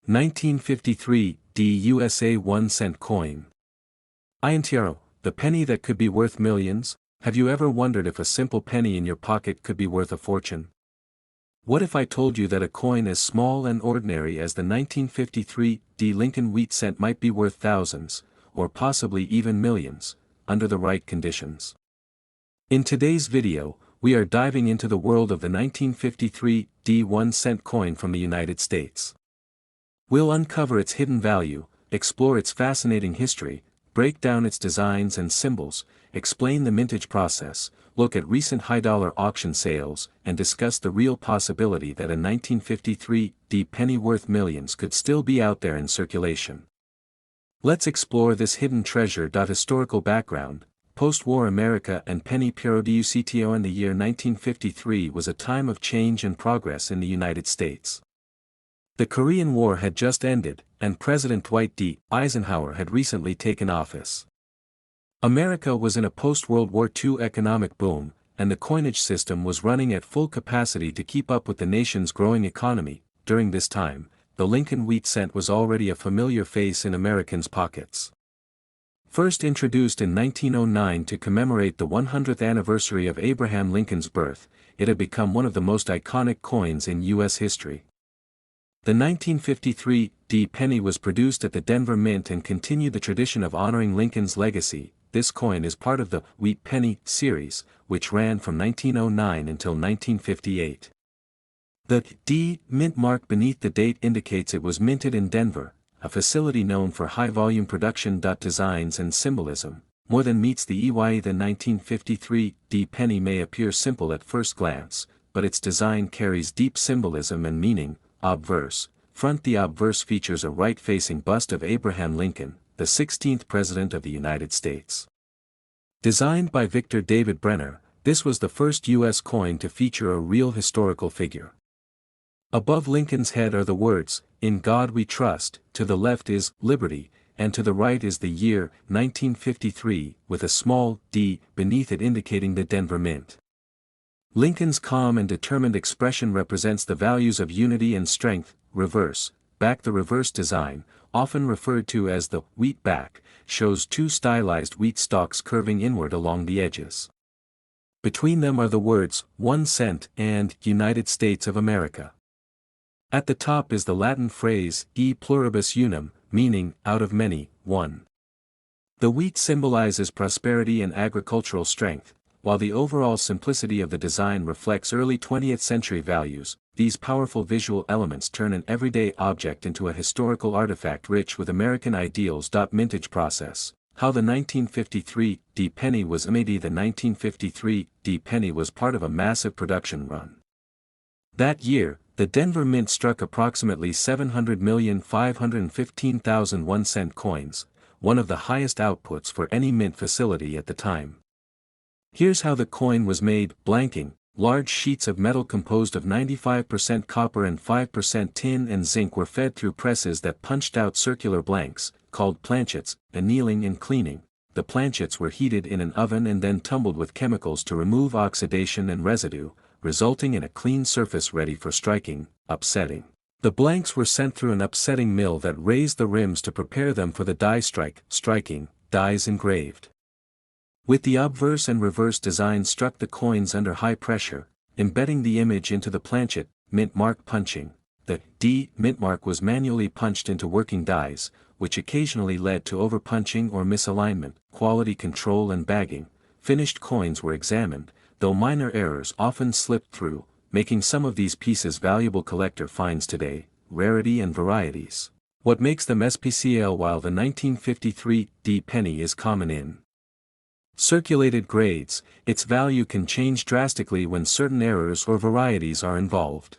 1953 D USA 1-cent coin. Iantaro, the penny that could be worth millions. Have you ever wondered if a simple penny in your pocket could be worth a fortune? What if I told you that a coin as small and ordinary as the 1953 D Lincoln wheat cent might be worth thousands, or possibly even millions, under the right conditions? In today's video, we are diving into the world of the 1953 D 1-cent coin from the United States. We'll uncover its hidden value, explore its fascinating history, break down its designs and symbols, explain the mintage process, look at recent high-dollar auction sales, and discuss the real possibility that a 1953 D penny worth millions could still be out there in circulation. Let's explore this hidden treasure. Historical background. Post-war America and penny periodicito. In the year 1953 was a time of change and progress in the United States. The Korean War had just ended, and President Dwight D. Eisenhower had recently taken office. America was in a post-World War II economic boom, and the coinage system was running at full capacity to keep up with the nation's growing economy. During this time, the Lincoln wheat cent was already a familiar face in Americans' pockets. First introduced in 1909 to commemorate the 100th anniversary of Abraham Lincoln's birth, it had become one of the most iconic coins in U.S. history. The 1953 D penny was produced at the Denver Mint and continued the tradition of honoring Lincoln's legacy. This coin is part of the Wheat Penny series, which ran from 1909 until 1958. The D mint mark beneath the date indicates it was minted in Denver, a facility known for high-volume production. Designs and symbolism. More than meets the eye. The 1953 D penny may appear simple at first glance, but its design carries deep symbolism and meaning. Obverse. Front. The obverse features a right-facing bust of Abraham Lincoln, the 16th President of the United States. Designed by Victor David Brenner, this was the first U.S. coin to feature a real historical figure. Above Lincoln's head are the words, "In God We Trust," to the left is "Liberty," and to the right is the year, 1953, with a small d beneath it indicating the Denver Mint. Lincoln's calm and determined expression represents the values of unity and strength. Reverse. Back. The reverse design, often referred to as the wheat back, shows two stylized wheat stalks curving inward along the edges. Between them are the words, 1 cent and United States of America. At the top is the Latin phrase, e pluribus unum, meaning, out of many, one. The wheat symbolizes prosperity and agricultural strength. While the overall simplicity of the design reflects early 20th century values, these powerful visual elements turn an everyday object into a historical artifact rich with American ideals. Mintage process. How the 1953 D penny was made. The 1953 D penny was part of a massive production run. That year, the Denver Mint struck approximately 700,515,000 1-cent coins, one of the highest outputs for any mint facility at the time. Here's how the coin was made. Blanking. Large sheets of metal composed of 95% copper and 5% tin and zinc were fed through presses that punched out circular blanks, called planchets. Annealing and cleaning. The planchets were heated in an oven and then tumbled with chemicals to remove oxidation and residue, resulting in a clean surface ready for striking. Upsetting. The blanks were sent through an upsetting mill that raised the rims to prepare them for the die striking, dies engraved. With the obverse and reverse design struck the coins under high pressure, embedding the image into the planchet. Mint mark punching. The D mint mark was manually punched into working dies, which occasionally led to overpunching or misalignment. Quality control and bagging. Finished coins were examined, though minor errors often slipped through, making some of these pieces valuable collector finds today. Rarity and varieties. What makes them SPCL? While the 1953 D penny is common in circulated grades, its value can change drastically when certain errors or varieties are involved.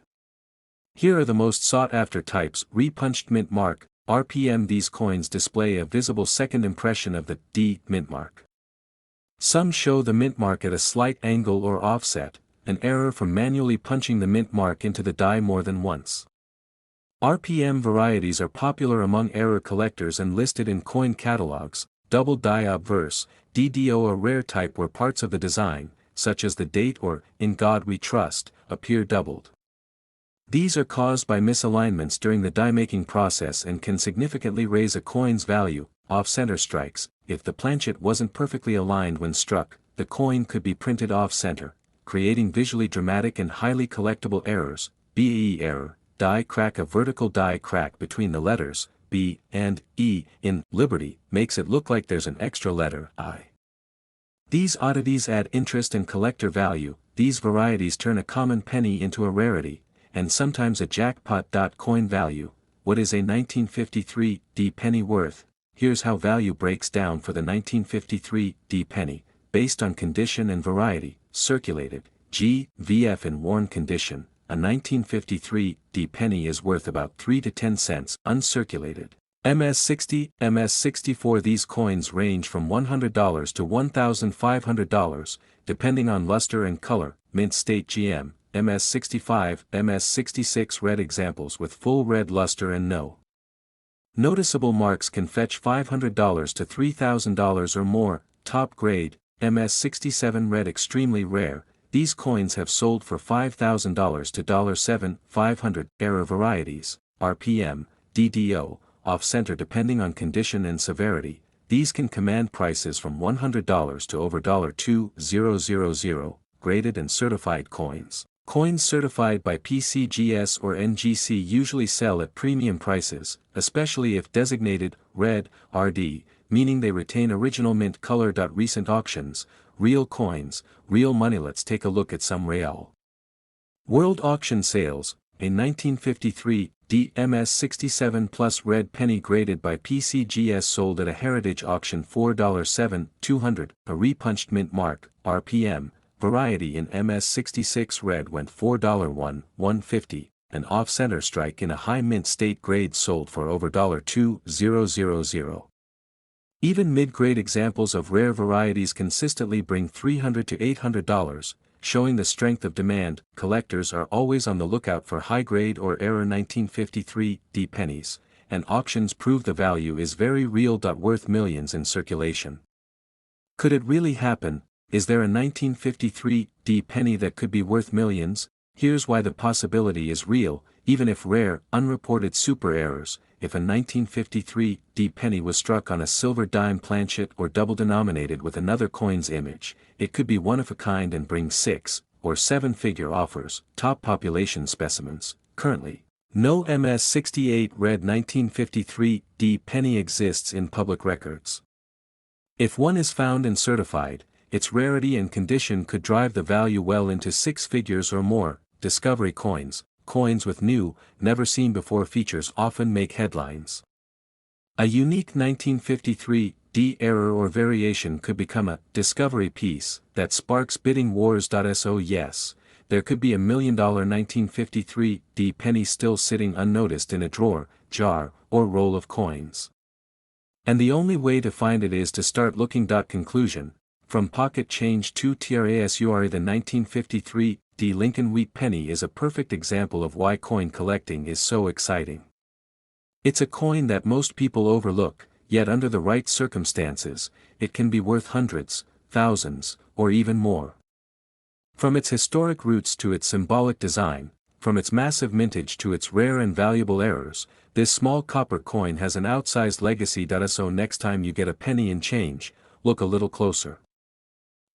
Here are the most sought-after types. Repunched mint mark, RPM. These coins display a visible second impression of the D mint mark. Some show the mint mark at a slight angle or offset, an error from manually punching the mint mark into the die more than once. RPM varieties are popular among error collectors and listed in coin catalogs. Double die obverse, DDO. A rare type where parts of the design, such as the date or "In God We Trust," appear doubled. These are caused by misalignments during the die-making process and can significantly raise a coin's value. Off-center strikes. If the planchet wasn't perfectly aligned when struck, the coin could be printed off-center, creating visually dramatic and highly collectible errors. BE error, die crack. A vertical die crack between the letters B and E in Liberty makes it look like there's an extra letter I. These oddities add interest and collector value. These varieties turn a common penny into a rarity, and sometimes a jackpot. Coin value. What is a 1953 D penny worth? Here's how value breaks down for the 1953 D penny, based on condition and variety. Circulated, GVF. In worn condition, a 1953 D penny is worth about 3 to 10 cents. Uncirculated, MS60, MS64. These coins range from $100 to $1,500, depending on luster and color. Mint State GM, MS65, MS66. Red examples with full red luster and no noticeable marks can fetch $500 to $3,000 or more. Top grade, MS67 red. Extremely rare. These coins have sold for $5,000 to $7,500. Error varieties, RPM, DDO, off-center. Depending on condition and severity, these can command prices from $100 to over $2,000. Graded and certified coins. Coins certified by PCGS or NGC usually sell at premium prices, especially if designated red, RD, meaning they retain original mint color. Recent auctions, real coins, real money. Let's take a look at some real world auction sales. A 1953 DMS 67 plus red penny graded by PCGS sold at a heritage auction $4.7,200. A repunched mint mark, RPM, variety in MS66 red went $4.1,150. An off-center strike in a high mint state grade sold for over $2,000. Even mid-grade examples of rare varieties consistently bring $300 to $800, showing the strength of demand. Collectors are always on the lookout for high-grade or error 1953 D pennies, and auctions prove the value is very real. Worth millions in circulation. Could it really happen? Is there a 1953 D penny that could be worth millions? Here's why the possibility is real, even if rare, unreported super errors. If a 1953 D penny was struck on a silver dime planchet or double denominated with another coin's image, it could be one of a kind and bring 6 or 7-figure offers. Top population specimens. Currently, no MS68 red 1953 D penny exists in public records. If one is found and certified, its rarity and condition could drive the value well into 6 figures or more. Discovery coins. Coins with new, never-seen-before features often make headlines. A unique 1953 D error or variation could become a discovery piece that sparks bidding wars. So yes, there could be $1 million 1953 D penny still sitting unnoticed in a drawer, jar, or roll of coins. And the only way to find it is to start looking. Conclusion. From pocket change to TRASURE, the 1953 D Lincoln Wheat penny is a perfect example of why coin collecting is so exciting. It's a coin that most people overlook, yet under the right circumstances, it can be worth hundreds, thousands, or even more. From its historic roots to its symbolic design, from its massive mintage to its rare and valuable errors, this small copper coin has an outsized legacy. So next time you get a penny in change, look a little closer.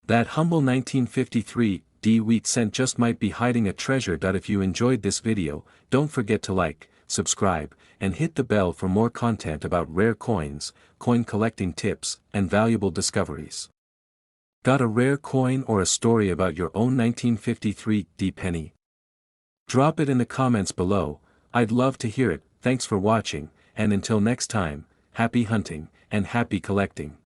That humble 1953 D wheat cent just might be hiding a treasure. If you enjoyed this video, don't forget to like, subscribe, and hit the bell for more content about rare coins, coin collecting tips, and valuable discoveries. Got a rare coin or a story about your own 1953 D penny? Drop it in the comments below. I'd love to hear it. Thanks for watching, and until next time, happy hunting, and happy collecting.